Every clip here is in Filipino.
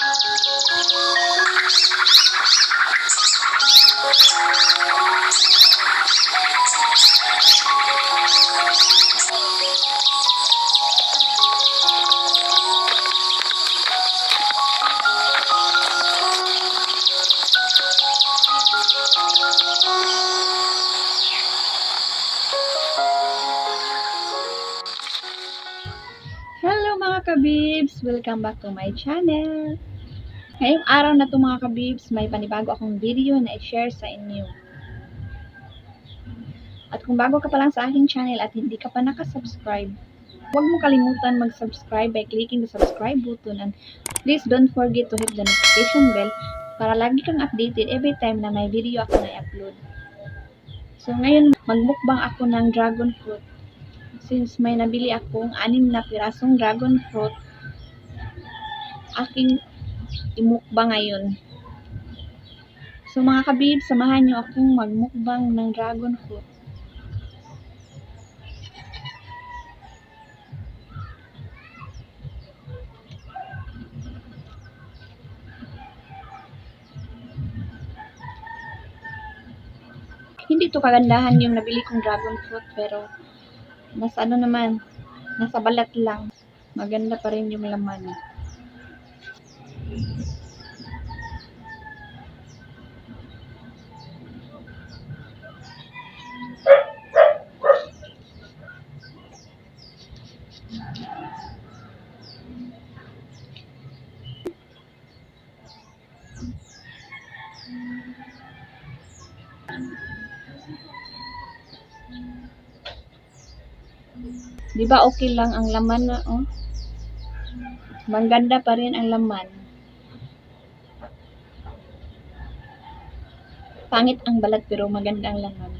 Hello mga kabibs! Welcome back to my channel! Ngayong araw na to mga kabibs, may panibago akong video na i-share sa inyo. At kung bago ka pa lang sa aking channel at hindi ka pa nakasubscribe, huwag mo kalimutan mag-subscribe by clicking the subscribe button and please don't forget to hit the notification bell para lagi kang updated every time na may video ako na i-upload. So ngayon, magmukbang ako ng dragon fruit. Since may nabili akong 6 na pirasong dragon fruit, aking imukbang ngayon. So mga kabib, samahan nyo akong magmukbang ng dragon fruit. Hindi to kagandahan yung nabili kong dragon fruit, pero nasa nasa balat lang. Maganda pa rin yung laman. Di ba okay lang ang laman na, oh? Maganda pa rin ang laman. Pangit ang balat pero maganda ang laman.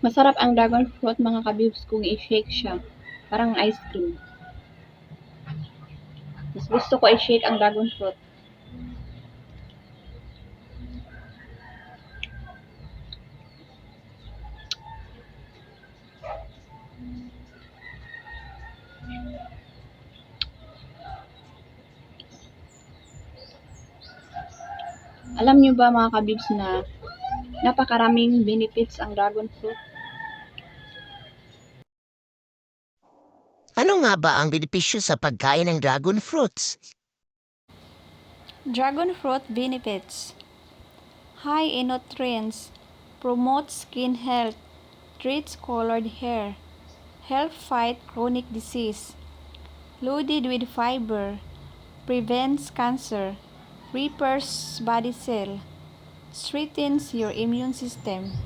Masarap ang dragon fruit mga kabibs kung i-shake siya. Parang ice cream. Mas gusto ko i-shake ang dragon fruit. Alam nyo ba mga kabibs na napakaraming benefits ang dragon fruit? Ano nga ba ang benepisyo sa pagkain ng dragon fruits? Dragon fruit benefits: high in nutrients, promotes skin health, treats colored hair, help fight chronic disease, loaded with fiber, prevents cancer, repairs body cell, strengthens your immune system.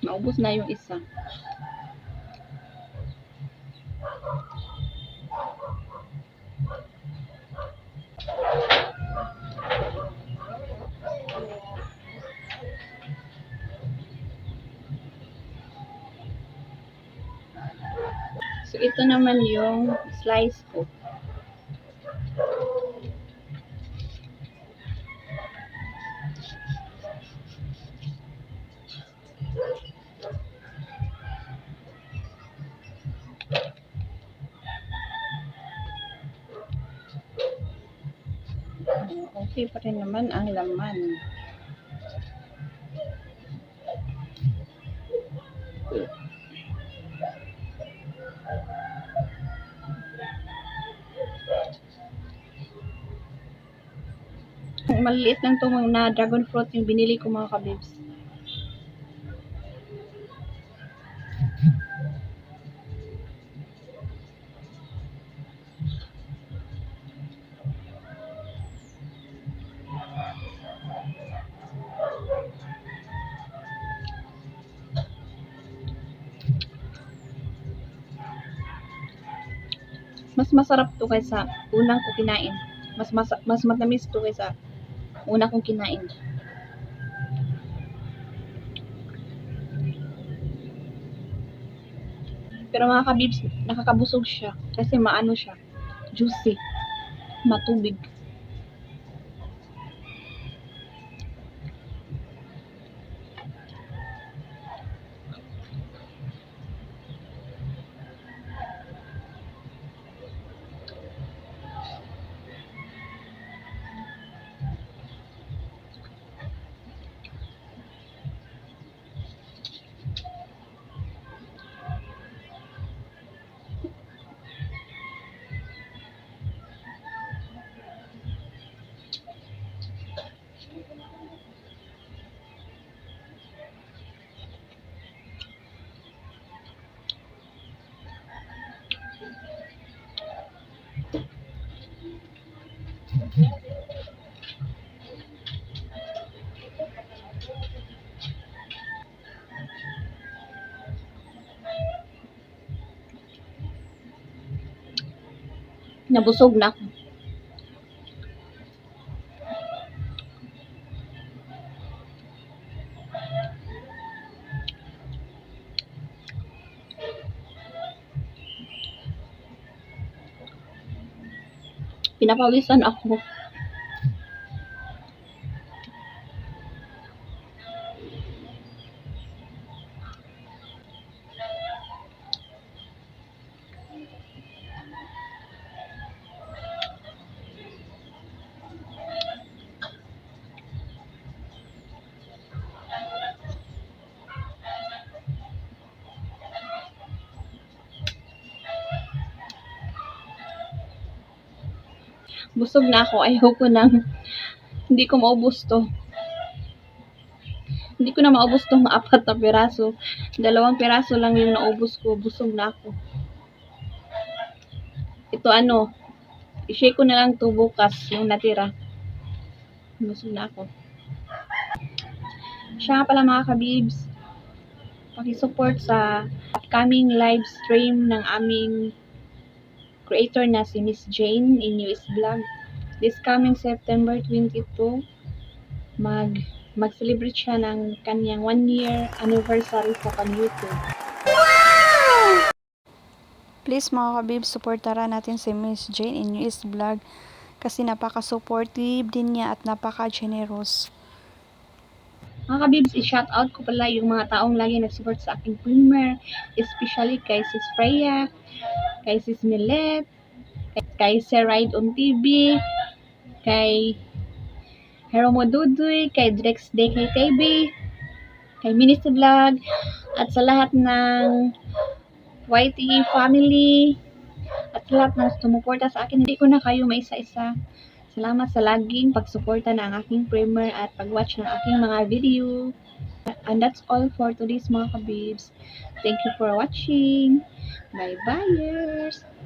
Maubos na yung isa. So, ito naman yung slice ko. Okay pa rin naman ang laman. Maliliit lang itong na dragon fruit yung binili ko mga kabibs. Mas masarap to kaysa unang ko kinain. Mas matamis to kaysa una kong kinain. Pero mga kabibs, nakakabusog siya kasi maano siya, juicy, matubig. Nabusog na ako. Pinapawisan ako. Busog na ako. Ayoko nang hindi ko maubos to. Hindi ko na maubos tong 4 na piraso. 2 piraso lang yung naubos ko. Busog na ako. Ito i-shake ko na lang to bukas yung natira. Busog na ako. Siya nga pala mga kabibs, pakisupport sa upcoming live stream ng aming creator na si Miss Jane in US Vlog. This coming September 22, mag-celebrate siya ng kanyang 1-year anniversary sa pag-YouTube. Please mga kabibs, supportaran natin si Miss Jane in US Vlog kasi napaka-supportive din niya at napaka-generous. Mga kabibs, i-shoutout ko pala yung mga taong lagi nag-support sa aking premiere, especially kay Sis Freya, kay Sis Millet, kay Sir Ride on TV, kay Hero Modudoy, kay Drex DKTV, kay Minis Vlog, at sa lahat ng YT family, at sa lahat ng sumuporta sa akin. Hindi ko na kayo maisa-isa. Salamat sa laging pagsuporta ng aking premiere at pag-watch ng aking mga video. And that's all for today's mga kabibs. Thank you for watching. Bye-bye.